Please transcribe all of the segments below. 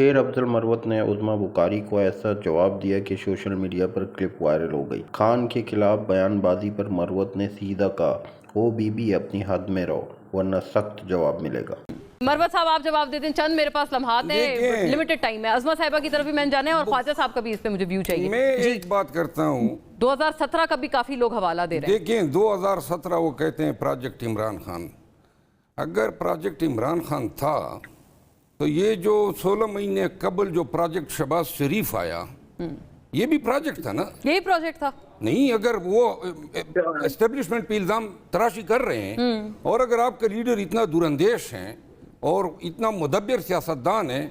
शेर अफजल मरवत ने उज़्मा बुखारी को ऐसा जवाब दिया कि सोशल मीडिया पर क्लिप वायरल हो गई। खान के खिलाफ बयानबाजी पर मरवत ने सीधा कहा, ओ बीबी अपनी हद में रहो वरना सख्त जवाब मिलेगा। मरवत साहब आप जवाब देते हैं, चंद मेरे पास लम्हात है, लिमिटेड टाइम है। अज़मा साहिबा की तरफ भी मैंने जाना है और ख्वाजा साहब का भी इस पे मुझे व्यू चाहिए। मैं एक बात करता हूँ, 2017 का भी काफी लोग हवाला दे रहे हैं। देखिए 2017 वो कहते हैं प्रोजेक्ट इमरान खान। अगर प्रोजेक्ट इमरान खान था तो ये जो 16 महीने कबल जो प्रोजेक्ट शहबाज शरीफ आया, ये भी प्रोजेक्ट था ना? यही प्रोजेक्ट था। नहीं, अगर वो एस्टेब्लिशमेंट पे इल्जाम तराशी कर रहे हैं और अगर आपके लीडर इतना दूरंदेश हैं और इतना मुदब्बिर सियासतदान है,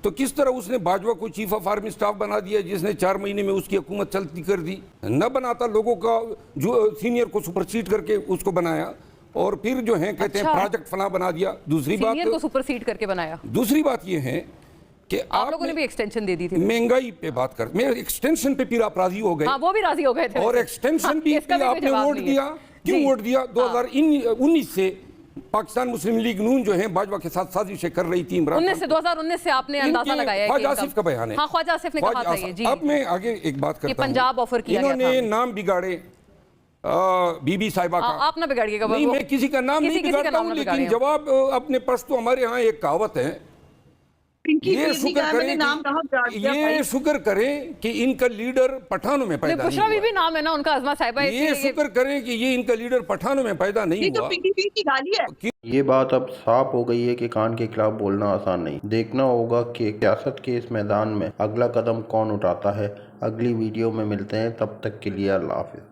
तो किस तरह उसने बाजवा को चीफ ऑफ आर्मी स्टाफ बना दिया जिसने 4 महीने में उसकी हुकूमत चलती कर दी? न बनाता, लोगों का जो सीनियर को सुपरसीड करके उसको बनाया और फिर जो है कहते हैं प्रोजेक्ट फला बना दिया। दूसरी बात, सीनियर को सुपरसीड करके बनाया। दूसरी बात ये है कि आप लोगों ने भी एक्सटेंशन दे दी थी। महंगाई पे बात कर, मैं एक्सटेंशन पे फिर आप राजी हो गए। हाँ, वो भी राजी हो गए थे और एक्सटेंशन भी आपने वोट दिया। क्यों वोट दिया? 2019 से पाकिस्तान मुस्लिम लीग नून जो है बाजवा के साथ साजिशें कर रही थी। 2019 से आपने अंदाजा लगाया है ख्वाजा आसिफ का बयान है। हाँ, ख्वाजा आसिफ ने कहा था ये। जी, अब मैं आगे एक बात करता हूं, पंजाब ऑफर किया गया था। इन्होंने नाम बिगाड़े बीबी साहिबा का। आप ना बिगाड़िएगा। नहीं, मैं किसी का नाम नहीं बिगाड़ता हूं, लेकिन जवाब अपने पास तो हमारे यहाँ एक कहावत है, ये शुक्र करें कि इनका लीडर पठानों में पैदा नहीं हुआ। भी नाम है ना उनका, अज़मा साहिबा। ये शुक्र करें कि ये इनका लीडर पठानों में पैदा नहीं हुआ। ये बात अब साफ हो गई है कि खान के खिलाफ बोलना आसान नहीं। देखना होगा कि सियासत के इस मैदान में अगला कदम कौन उठाता है। अगली वीडियो में मिलते हैं, तब तक के लिए अल्लाह हाफिज़।